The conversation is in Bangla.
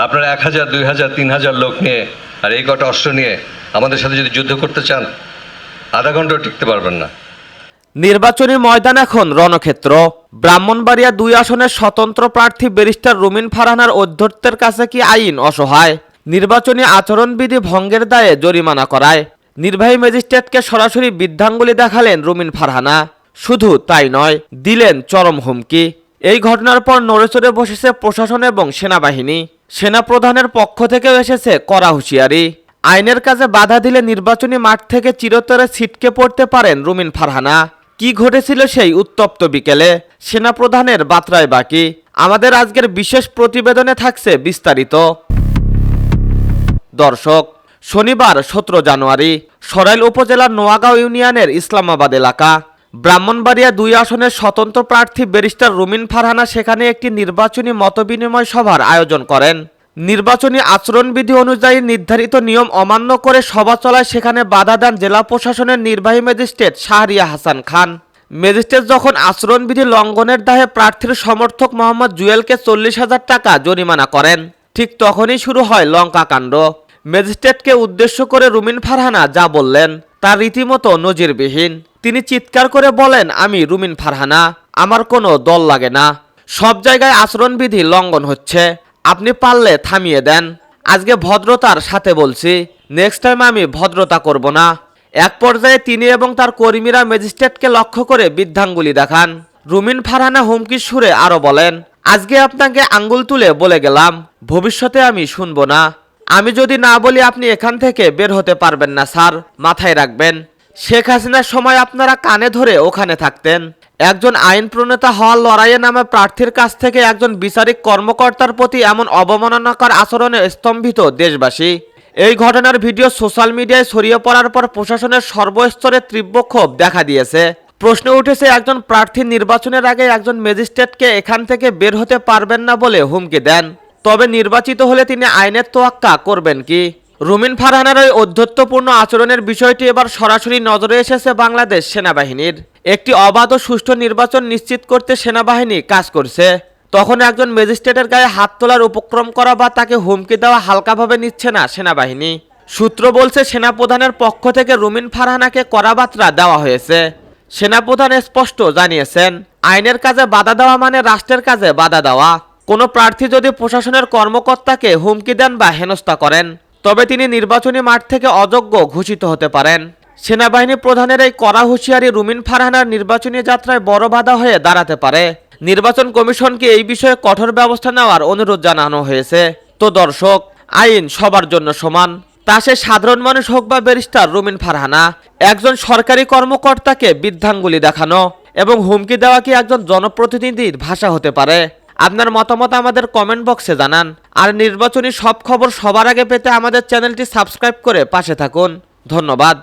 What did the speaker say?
আপনারা 1000, 2000, 3000 লোক নিয়ে আর এই কটা অস্ত্র নিয়ে আমাদের সাথে যদি যুদ্ধ করতে চান, আধা ঘন্টাও টিকতে পারবেন না। নির্বাচনী ময়দান এখন রণক্ষেত্র। ব্রাহ্মণবাড়িয়া 2 আসনের স্বতন্ত্র প্রার্থী ব্যারিস্টার রুমিন ফারহানার অধ্যক্ষের কাছে কি আইন অসহায়? নির্বাচনী আচরণবিধি ভঙ্গের দায়ে জরিমানা করায় নির্বাহী ম্যাজিস্ট্রেটকে সরাসরি বৃদ্ধাঙ্গুলি দেখালেন রুমিন ফারহানা। শুধু তাই নয়, দিলেন চরম হুমকি। এই ঘটনার পর নড়েচড়ে বসেছে প্রশাসন এবং সেনাবাহিনী। সেনাপ্রধানের পক্ষ থেকেও এসেছে কড়া হুঁশিয়ারি। আইনের কাজে বাধা দিলে নির্বাচনী মাঠ থেকে চিরতরে ছিটকে পড়তে পারেন রুমিন ফারহানা। কি ঘটেছিল সেই উত্তপ্ত বিকেলে? সেনাপ্রধানের বার্তায় বাকি। আমাদের আজকের বিশেষ প্রতিবেদনে থাকছে বিস্তারিত। দর্শক, শনিবার 17 জানুয়ারি সরাইল উপজেলার নোয়াগাঁও ইউনিয়নের ইসলামাবাদ এলাকা ব্রাহ্মণবাড়িয়া 2 আসনের স্বতন্ত্র প্রার্থী ব্যারিস্টার রুমিন ফারহানা সেখানে একটি নির্বাচনী মতবিনিময় সভার আয়োজন করেন। নির্বাচনী আচরণবিধি অনুযায়ী নির্ধারিত নিয়ম অমান্য করে সভা চলায় সেখানে বাধা দেন জেলা প্রশাসনের নির্বাহী ম্যাজিস্ট্রেট শাহরিয়া হাসান খান। ম্যাজিস্ট্রেট যখন আচরণবিধি লঙ্ঘনের দায়ে প্রার্থীর সমর্থক মোহাম্মদ জুয়েলকে 40,000 টাকা জরিমানা করেন, ঠিক তখনই শুরু হয় লঙ্কাকাণ্ড। ম্যাজিস্ট্রেটকে উদ্দেশ্য করে রুমিন ফারহানা যা বললেন তা রীতিমতো নজিরবিহীন। তিনি চিৎকার করে বলেন, আমি রুমিন ফারহানা, আমার কোনো দল লাগে না। সব জায়গায় আচরণবিধি লঙ্ঘন হচ্ছে, আপনি পারলে থামিয়ে দেন। আজকে ভদ্রতার সাথে বলছি, নেক্সট টাইম আমি ভদ্রতা করব না। এক পর্যায়ে তিনি এবং তার কর্মীরা ম্যাজিস্ট্রেটকে লক্ষ্য করে বৃদ্ধাঙ্গুলি দেখান। রুমিন ফারহানা হুমকির সুরে আরো বলেন, আজকে আপনাকে আঙ্গুল তুলে বলে গেলাম, ভবিষ্যতে আমি শুনবো না। আমি যদি না বলি আপনি এখান থেকে বের হতে পারবেন না স্যার, মাথায় রাখবেন। শেখ হাসিনার সময় আপনারা কানে ধরে ওখানে থাকতেন। একজন আইন প্রণেতা হওয়ার লড়াইয়ে নামে প্রার্থীর কাছ থেকে একজন বিচারিক কর্মকর্তার প্রতি এমন অবমাননাকর আচরণে স্তম্ভিত দেশবাসী। এই ঘটনার ভিডিও সোশ্যাল মিডিয়ায় ছড়িয়ে পড়ার পর প্রশাসনের সর্বস্তরে তীব্র ক্ষোভ দেখা দিয়েছে। প্রশ্ন উঠেছে, একজন প্রার্থী নির্বাচনের আগে একজন ম্যাজিস্ট্রেটকে এখান থেকে বের হতে পারবেন না বলে হুমকি দেন, তবে নির্বাচিত হলে তিনি আইনের তোয়াক্কা করবেন কি? রুমিন ফারহানার ওই ঔদ্ধত্যপূর্ণ আচরণের বিষয়টি এবার সরাসরি নজরে এসেছে বাংলাদেশ সেনাবাহিনীর। একটি অবাধ ও সুষ্ঠু নির্বাচন নিশ্চিত করতে সেনাবাহিনী কাজ করছে, তখন একজন ম্যাজিস্ট্রেটের গায়ে হাত তোলার উপক্রম করা বা তাকে হুমকি দেওয়া হালকাভাবে নিচ্ছে না সেনাবাহিনী। সূত্র বলছে, সেনাপ্রধানের পক্ষ থেকে রুমিন ফারহানাকে কড়া বার্তা দেওয়া হয়েছে। সেনাপ্রধান স্পষ্ট জানিয়েছেন, আইনের কাজে বাধা দেওয়া মানে রাষ্ট্রের কাজে বাধা দেওয়া। কোনো প্রার্থী যদি প্রশাসনের কর্মকর্তাকে হুমকি দেন বা হেনস্থা করেন, তবে তিনি নির্বাচনী মাঠ থেকে অযোগ্য ঘোষিত হতে পারেন। সেনাবাহিনী প্রধানের এই কড়া হুঁশিয়ারি রুমিন ফারহানার নির্বাচনী যাত্রায় বড় বাধা হয়ে দাঁড়াতে পারে। নির্বাচন কমিশনকে এই বিষয়ে কঠোর ব্যবস্থা নেওয়ার অনুরোধ জানানো হয়েছে। তো দর্শক, আইন সবার জন্য সমান, তা সে সাধারণ মানুষ হোক বা ব্যারিস্টার রুমিন ফারহানা। একজন সরকারি কর্মকর্তাকে বৃদ্ধাঙ্গুলি দেখানো এবং হুমকি দেওয়া কি একজন জনপ্রতিনিধির ভাষা হতে পারে? আপনার মতামত আমাদের কমেন্ট বক্সে জানান। আর নির্বাচনী সব খবর সবার আগে পেতে আমাদের চ্যানেলটি সাবস্ক্রাইব করে পাশে থাকুন। ধন্যবাদ।